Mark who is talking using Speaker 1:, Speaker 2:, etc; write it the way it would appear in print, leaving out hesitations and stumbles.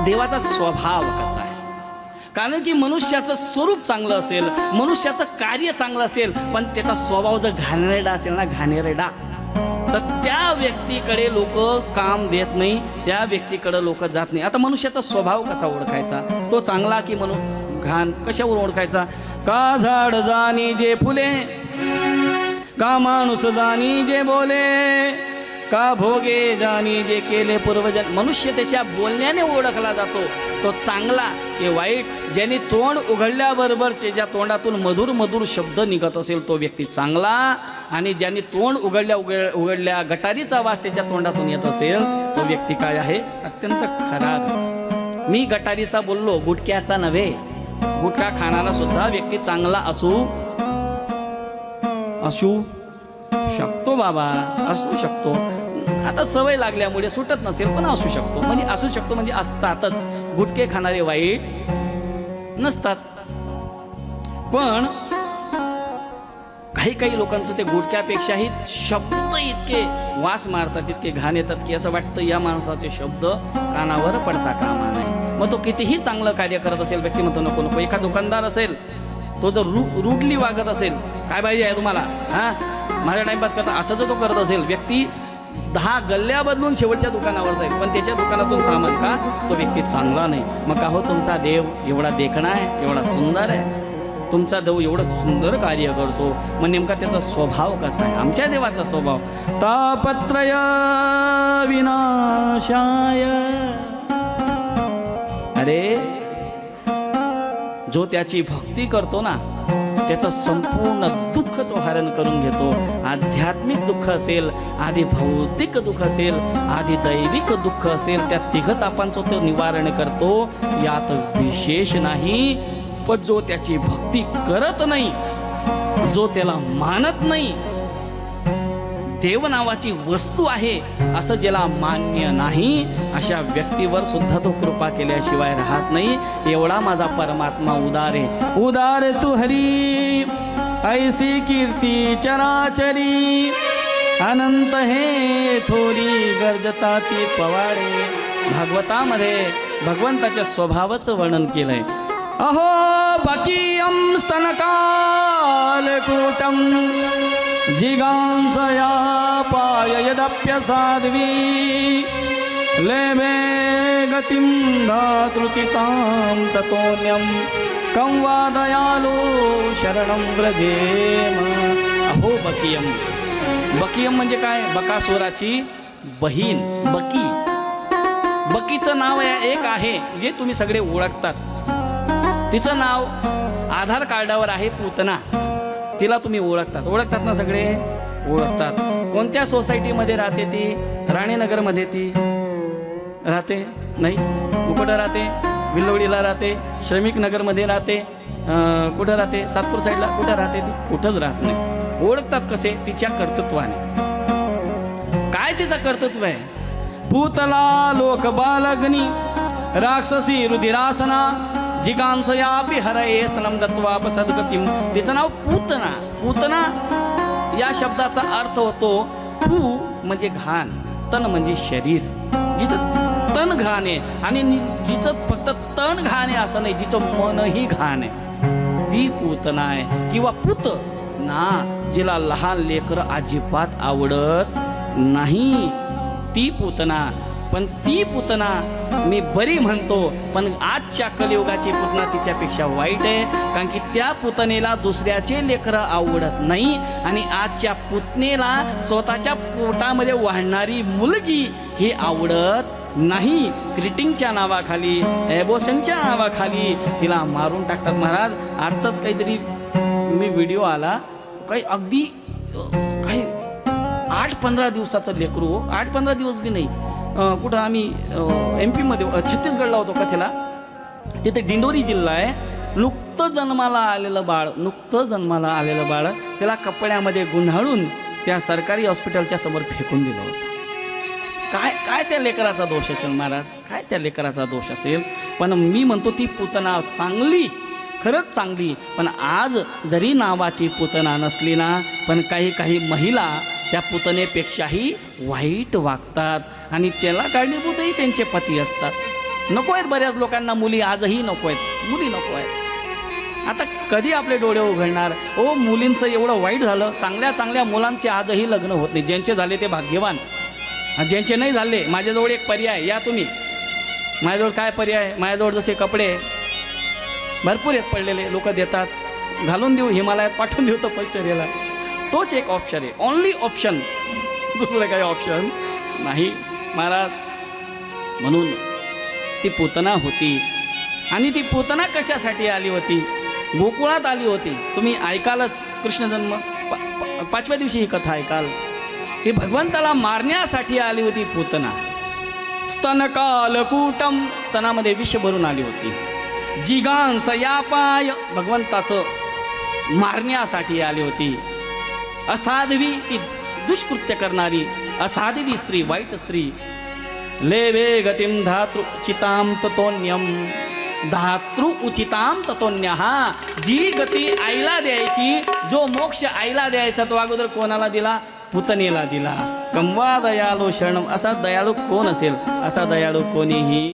Speaker 1: देवाचा स्वभाव कसा आहे. कारण की मनुष्याचं स्वरूप चांगलं असेल, मनुष्याचं कार्य चांगलं असेल, पण त्याचा स्वभाव जर घाणेरडा असेल ना, घाणेरडा, तर त्या व्यक्तीकडे लोक काम देत नाही, त्या व्यक्तीकडे लोक जात नाही. आता मनुष्याचा स्वभाव कसा ओळखायचा, तो चांगला की घाण, कशावर ओळखायचा. का झाड जाणी जे फुले, का माणूस जाणी जे बोले, का भोगे जाणी जे केले पूर्वजन. मनुष्य त्याच्या बोलण्याने ओळखला जातो, तो चांगला की वाईट. ज्याने तोंड उघडल्याबरोबरचे ज्या तोंडातून मधुर मधुर शब्द निघत असेल तो व्यक्ती चांगला, आणि ज्याने तोंड उघडल्या गटारीचा वास त्याच्या तोंडातून येत असेल तो व्यक्ती काय आहे, अत्यंत खराब. मी गटारीचा बोललो, गुटख्याचा नव्हे. गुटखा खाणारा सुद्धा व्यक्ती चांगला असू शकतो बाबा, असू शकतो. आता सवय लागल्यामुळे सुटत नसेल, पण असू शकतो. म्हणजे असू शकतो म्हणजे असतातच. गुटखे खाणारे वाईट नसतात. पण काही लोकांचं ते गुटख्यापेक्षाही शब्द इतके वास मारतात, इतके घाण येतात की असं वाटतं या माणसाचे शब्द कानावर पडता कामा नाही. मग तो कितीही चांगलं कार्य करत असेल, व्यक्ती म्हणतो नको नको. एका दुकानदार असेल, तो जर रूडली वागत असेल, काय पाहिजे आहे तुम्हाला, हां माझा टाइमपास करता, असं जर तो करत असेल, व्यक्ती 10 गल्ल्या बदलून शेवटच्या दुकानावर जाईल, पण त्याच्या दुकानातून सामान का, तो व्यक्ती चांगला नाही. मग का हो, तुमचा देव एवढा देखणा आहे, एवढा सुंदर आहे, तुमचा देव एवढं सुंदर कार्य करतो, मग नेमका त्याचा स्वभाव कसा आहे. आमच्या देवाचा स्वभाव तापत्रय विनाशाय. अरे जो त्याची भक्ती करतो ना, त्याचं संपूर्ण दुःख तो हरण करून घेतो. आध्यात्मिक दुःख असेल, आधी भौतिक दुःख असेल, आधी दैविक दुःख असेल, त्या तिघतापांचं तो निवारण करतो. यात विशेष नाही. पण जो त्याची भक्ती करत नाही, जो त्याला मानत नाही, देव नावाची वस्तू आहे असं ज्याला मान्य नाही, अशा व्यक्तीवर सुद्धा तो कृपा केल्याशिवाय राहत नाही. एवढा माझा परमात्मा उदार आहे. उदार तू हरी ऐसी कीर्ती चराचरी, अनंत हे थोरी गर्जता ती पवाडे. भागवतामध्ये भगवंताच्या स्वभावाचं वर्णन केलंय. अहो बकीयम स्तनकालकूटम जिगांसया पाय यदप्यसाध्वी, लेभे गतिं धातृचितां ततोन्यं कं वा दयालो शरणं व्रजेम. अहो बकीयम. बकीयम म्हणजे काय, बकासुराची बहीण बकी. बकीचं नाव एक आहे जे तुम्ही सगळे ओळखतात. तिचं नाव आधार कार्डावर आहे पूतना. तिला तुम्ही ओळखतात ना, सगळे ओळखतात. कोणत्या सोसायटीमध्ये राहते ती, राणीनगरमध्ये ती राहते नाही, कुठं राहते, विल्लोडीला राहते, श्रमिक नगरमध्ये राहते, कुठं राहते, सातपूर साईडला कुठं राहते ती, कुठंच राहत नाही. ओळखतात कसे, तिच्या कर्तृत्वाने. काय तिचं कर्तृत्व आहे. पूतला लोक बालग्नी राक्षसी रुधिरासना, जिगांसयापि हरये स्तनम दत्त्वा सद्गतिम. तिचं नाव पूतना. पूतना या शब्दाचा अर्थ होतो, पू म्हणजे घाण, तन म्हणजे शरीर. जिचं तन घाण आहे, आणि जिचं फक्त तन घाण आहे असं नाही, जिचं मनही घाण आहे, ती पूतना आहे. किंवा पूत ना, जिला लहान लेकरं अजिबात आवडत नाही, ती पूतना. पण ती पूतना मी बरी म्हणतो, पण आजच्या कलियुगाची पूतना तिच्यापेक्षा वाईट आहे. कारण की त्या पूतनेला दुसऱ्याचे लेकरं आवडत नाही, आणि आजच्या पूतनेला स्वतःच्या पोटामध्ये वाढणारी मुलगी ही आवडत नाही. क्रिटिंगच्या नावाखाली, एबॉर्शनच्या नावाखाली तिला मारून टाकतात. महाराज आजचाच काहीतरी मी व्हिडिओ आला, काही अगदी काही 8-15 दिवसाचं लेकरू, 8-15 दिवस बी नाही, कुठं आम्ही MP मध्ये छत्तीसगडला होतो कथेला. तिथे दिंडोरी जिल्हा आहे. नुकतं जन्माला आलेलं बाळ त्याला कपड्यामध्ये गुंडाळून त्या सरकारी हॉस्पिटलच्या समोर फेकून दिलं होतं. काय त्या लेकराचा दोष असेल महाराज, काय त्या लेकराचा दोष असेल. पण मी म्हणतो ती पूतना चांगली, खरंच चांगली. पण आज जरी नावाची पूतना नसली ना, पण काही महिला त्या पुतनेपेक्षाही वाईट वागतात, आणि त्याला कारणीभूतही त्यांचे पती असतात. नको आहेत बऱ्याच लोकांना मुली, आजही नको आहेत, मुली नको आहेत. आता कधी आपले डोळे उघडणार? ओ मुलींचं एवढं वाईट झालं, चांगल्या चांगल्या मुलांचे आजही लग्न होत नाही. ज्यांचे झाले ते भाग्यवान, ज्यांचे नाही झाले माझ्याजवळ एक पर्याय, या तुम्ही माझ्याजवळ. काय पर्याय? माझ्याजवळ जसे कपडे भरपूर आहेत पडलेले, लोक देतात, घालून देऊ, हिमालयात पाठवून देऊ तपश्चर्याला. तोच एक ऑप्शन आहे, ओनली ऑप्शन, दुसरं काही ऑप्शन नाही महाराज. म्हणून ती पूतना होती. आणि ती पूतना कशासाठी आली होती? गोकुळात आली होती. तुम्ही ऐकालच कृष्ण जन्म 5व्या दिवशी ही कथा ऐकाल. ही भगवंताला मारण्यासाठी आली होती पूतना. स्तनकालकूटम, स्तनामध्ये विष भरून आली होती. जिगांस यापाय, भगवंताचं मारण्यासाठी आली होती. असाध्वी, ती दुष्कृत्य करणारी असाध्वी स्त्री, वाईट स्त्री. लेवे गतिम धातृ उचिताम ततोन्यम, धातृ उचिताम ततोन्य. हा, जी गती आईला द्यायची, जो मोक्ष आईला द्यायचा, तो अगोदर कोणाला दिला? पुतनेला दिला. कंवा दयाळू शरणम. असा दयाळू कोण असेल? असा दयाळू कोणीही